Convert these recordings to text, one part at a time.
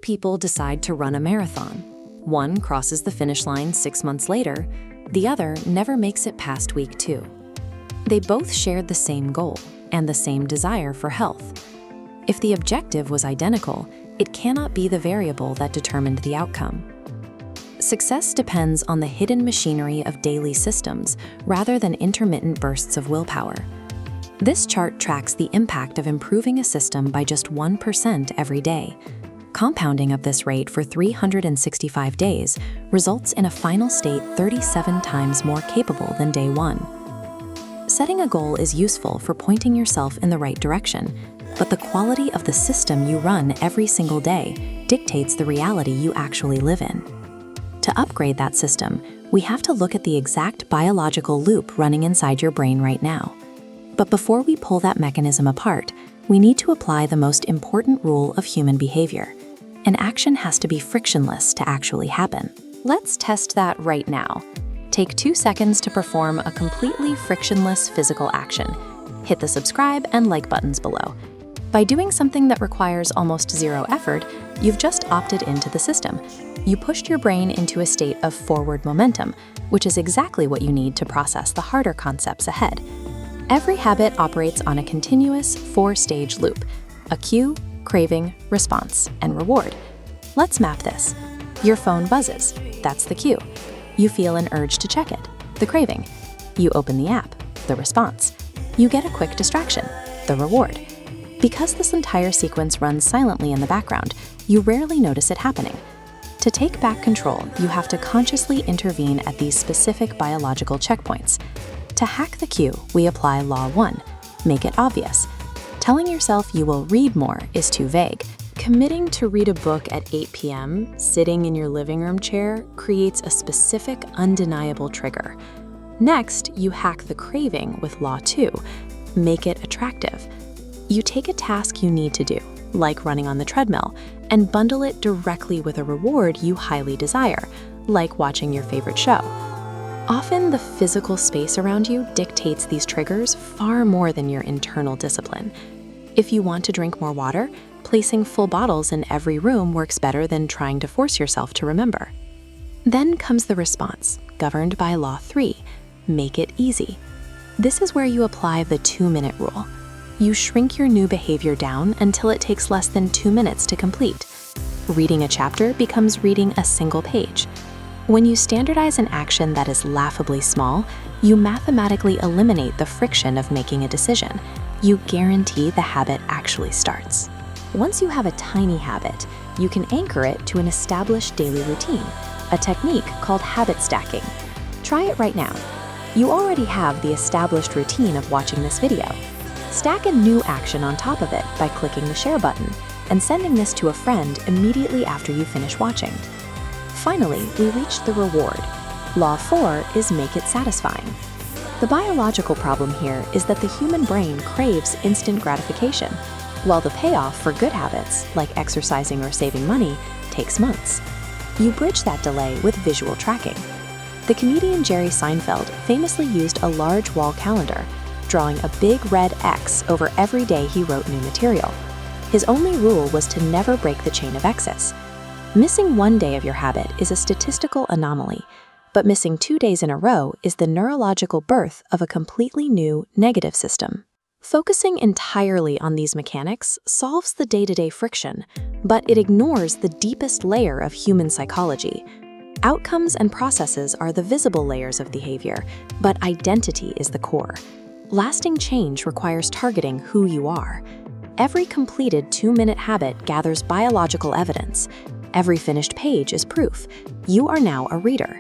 people decide to run a marathon. One crosses the finish line 6 months later, the other never makes it past week 2. They both shared the same goal and the same desire for health. If the objective was identical, it cannot be the variable that determined the outcome. Success depends on the hidden machinery of daily systems rather than intermittent bursts of willpower. This chart tracks the impact of improving a system by just 1% every day. Compounding of this rate for 365 days results in a final state 37 times more capable than day 1. Setting a goal is useful for pointing yourself in the right direction, but the quality of the system you run every single day dictates the reality you actually live in. To upgrade that system, we have to look at the exact biological loop running inside your brain right now. But before we pull that mechanism apart, we need to apply the most important rule of human behavior. An action has to be frictionless to actually happen. Let's test that right now. Take 2 seconds to perform a completely frictionless physical action. Hit the subscribe and like buttons below. By doing something that requires almost zero effort, you've just opted into the system. You pushed your brain into a state of forward momentum, which is exactly what you need to process the harder concepts ahead. Every habit operates on a continuous 4-stage loop: a cue, craving, response, and reward. Let's map this. Your phone buzzes. That's the cue. You feel an urge to check it, the craving. You open the app, the response. You get a quick distraction, the reward. Because this entire sequence runs silently in the background, you rarely notice it happening. To take back control, you have to consciously intervene at these specific biological checkpoints. To hack the cue, we apply Law 1, make it obvious. Telling yourself you will read more is too vague. Committing to read a book at 8 p.m., sitting in your living room chair, creates a specific, undeniable trigger. Next, you hack the craving with Law 2, make it attractive. You take a task you need to do, like running on the treadmill, and bundle it directly with a reward you highly desire, like watching your favorite show. Often, the physical space around you dictates these triggers far more than your internal discipline. If you want to drink more water, placing full bottles in every room works better than trying to force yourself to remember. Then comes the response, governed by Law 3, make it easy. This is where you apply the 2-minute rule. You shrink your new behavior down until it takes less than 2 minutes to complete. Reading a chapter becomes reading a single page. When you standardize an action that is laughably small, you mathematically eliminate the friction of making a decision. You guarantee the habit actually starts. Once you have a tiny habit, you can anchor it to an established daily routine, a technique called habit stacking. Try it right now. You already have the established routine of watching this video. Stack a new action on top of it by clicking the share button and sending this to a friend immediately after you finish watching. Finally, we reach the reward. Law 4 is make it satisfying. The biological problem here is that the human brain craves instant gratification, while the payoff for good habits, like exercising or saving money, takes months. You bridge that delay with visual tracking. The comedian Jerry Seinfeld famously used a large wall calendar, drawing a big red X over every day he wrote new material. His only rule was to never break the chain of excess. Missing 1 day of your habit is a statistical anomaly, but missing 2 days in a row is the neurological birth of a completely new negative system. Focusing entirely on these mechanics solves the day-to-day friction, but it ignores the deepest layer of human psychology. Outcomes and processes are the visible layers of behavior, but identity is the core. Lasting change requires targeting who you are. Every completed 2-minute habit gathers biological evidence. Every finished page is proof. You are now a reader.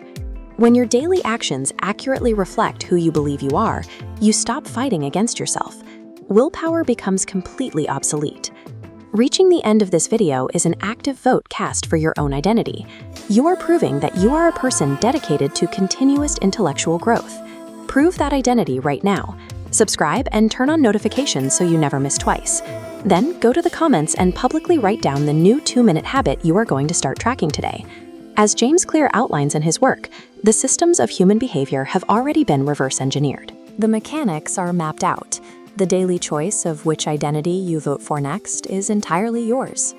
When your daily actions accurately reflect who you believe you are, you stop fighting against yourself. Willpower becomes completely obsolete. Reaching the end of this video is an active vote cast for your own identity. You are proving that you are a person dedicated to continuous intellectual growth. Prove that identity right now. Subscribe and turn on notifications so you never miss twice. Then go to the comments and publicly write down the new 2-minute habit you are going to start tracking today. As James Clear outlines in his work, the systems of human behavior have already been reverse engineered. The mechanics are mapped out. The daily choice of which identity you vote for next is entirely yours.